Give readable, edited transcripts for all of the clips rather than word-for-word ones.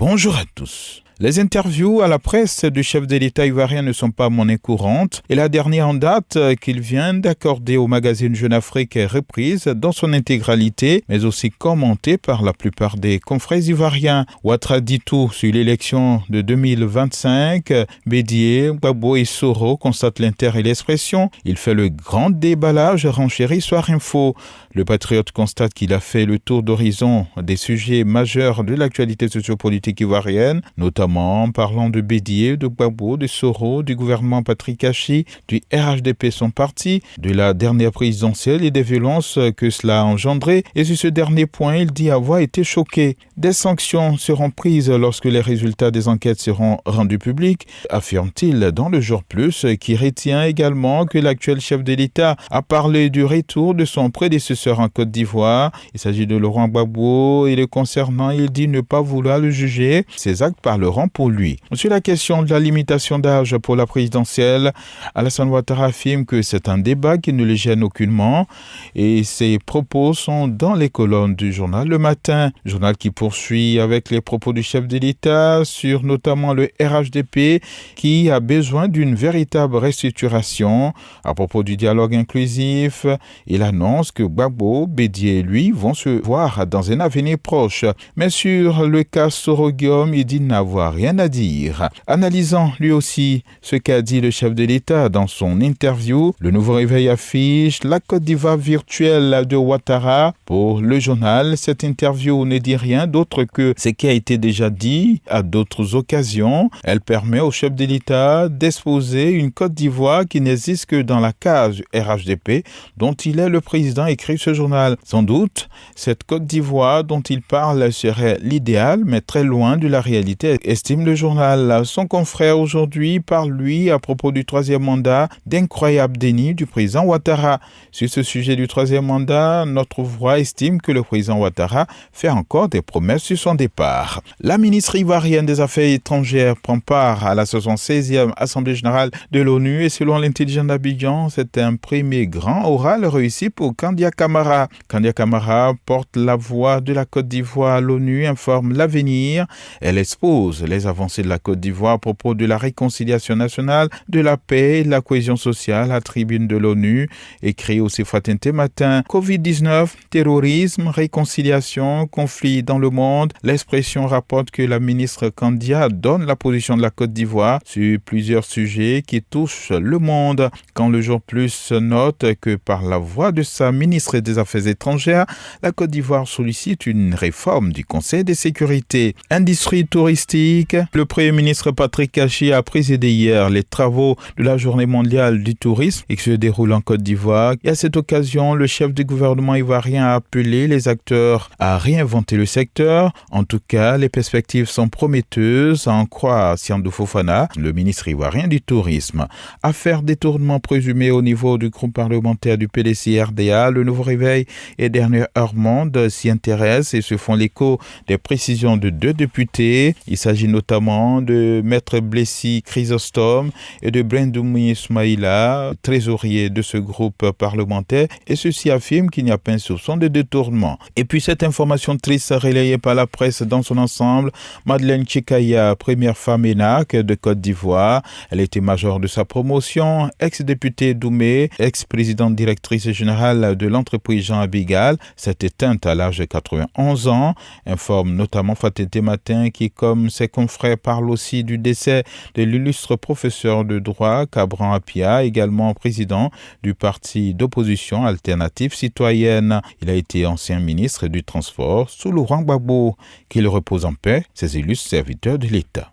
Bonjour à tous. Les interviews à la presse du chef de l'État ivoirien ne sont pas monnaie courante et la dernière en date qu'il vient d'accorder au magazine Jeune Afrique est reprise dans son intégralité, mais aussi commentée par la plupart des confrères ivoiriens. Ouattara dit tout sur l'élection de 2025. Bédié, Gbagbo et Soro constatent l'inter et l'expression. Il fait le grand déballage, renchérit Soir Info. Le patriote constate qu'il a fait le tour d'horizon des sujets majeurs de l'actualité sociopolitique ivoirienne, notamment en parlant de Bédié, de Gbagbo, de Soro, du gouvernement Patrick Hachi, du RHDP son parti, de la dernière présidentielle et des violences que cela a engendré. Et sur ce dernier point, il dit avoir été choqué. Des sanctions seront prises lorsque les résultats des enquêtes seront rendus publics, affirme-t-il dans le Jour Plus, qui retient également que l'actuel chef de l'État a parlé du retour de son prédécesseur en Côte d'Ivoire. Il s'agit de Laurent Gbagbo et le concernant, il dit ne pas vouloir le juger. Ses actes parleront pour lui. Sur la question de la limitation d'âge pour la présidentielle, Alassane Ouattara affirme que c'est un débat qui ne le gêne aucunement et ses propos sont dans les colonnes du journal Le Matin, journal qui poursuit avec les propos du chef de l'État sur notamment le RHDP qui a besoin d'une véritable restructuration. À propos du dialogue inclusif, il annonce que Gbagbo, Bédié et lui vont se voir dans un avenir proche. Mais sur le cas Soro-Guillaume, il dit n'avoir rien à dire. Analysant lui aussi ce qu'a dit le chef de l'État dans son interview, le Nouveau Réveil affiche la Côte d'Ivoire virtuelle de Ouattara. Pour le journal, cette interview ne dit rien d'autre que ce qui a été déjà dit à d'autres occasions. Elle permet au chef de l'État d'exposer une Côte d'Ivoire qui n'existe que dans la case RHDP dont il est le président, écrit ce journal. Sans doute, cette Côte d'Ivoire dont il parle serait l'idéal, mais très loin de la réalité, estime le journal. Son confrère aujourd'hui parle, lui, à propos du troisième mandat, d'incroyable déni du président Ouattara. Sur ce sujet du troisième mandat, notre voix estime que le président Ouattara fait encore des promesses sur son départ. La ministre ivoirienne des Affaires étrangères prend part à la 76e Assemblée générale de l'ONU et selon l'intelligence d'Abidjan, c'est un premier grand oral réussi pour Kandia Camara. Kandia Camara porte la voix de la Côte d'Ivoire à l'ONU, informe l'Avenir. Elle expose les avancées de la Côte d'Ivoire à propos de la réconciliation nationale, de la paix et de la cohésion sociale à tribune de l'ONU, écrit aussi Fatente Matin. Covid-19, terrorisme, réconciliation, conflit dans le monde. L'expression rapporte que la ministre Kandia donne la position de la Côte d'Ivoire sur plusieurs sujets qui touchent le monde. Quand le Jour Plus note que par la voix de sa ministre des Affaires étrangères, la Côte d'Ivoire sollicite une réforme du Conseil de sécurité. Industrie touristique, le Premier ministre Patrick Hachi a présidé hier les travaux de la Journée mondiale du tourisme qui se déroule en Côte d'Ivoire. Et à cette occasion, le chef du gouvernement ivoirien a appelé les acteurs à réinventer le secteur. En tout cas, les perspectives sont prometteuses, à en croire Siandou Fofana, le ministre ivoirien du tourisme. Affaire détournement présumé au niveau du groupe parlementaire du PDC-RDA, le Nouveau Réveil et Dernière Heure Monde s'y intéressent et se font l'écho des précisions de deux députés. Il s'agit notamment de Maître Blessi Chrysostome et de Brendoumi Ismaïla, trésorier de ce groupe parlementaire, et ceux-ci affirment qu'il n'y a pas un soupçon de détournement. Et puis cette information triste relayée par la presse dans son ensemble, Madeleine Tchekaya, première femme ENAC de Côte d'Ivoire, elle était major de sa promotion, ex-députée Doumé, ex-présidente directrice générale de l'entreprise Jean Abigal, s'est éteinte à l'âge de 91 ans, informe notamment Fatete Matin qui, comme ses confrères, parle aussi du décès de l'illustre professeur de droit Cabran Apia, également président du parti d'opposition Alternative Citoyenne. Il a été ancien ministre du Transport sous Laurent Gbagbo. Qu'il repose en paix, ces illustres serviteurs de l'État.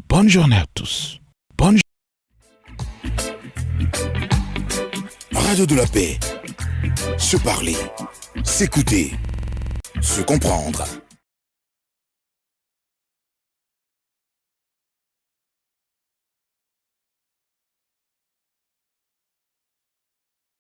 Bonne journée à tous. Bonne Radio de la paix. Se parler, s'écouter, se comprendre.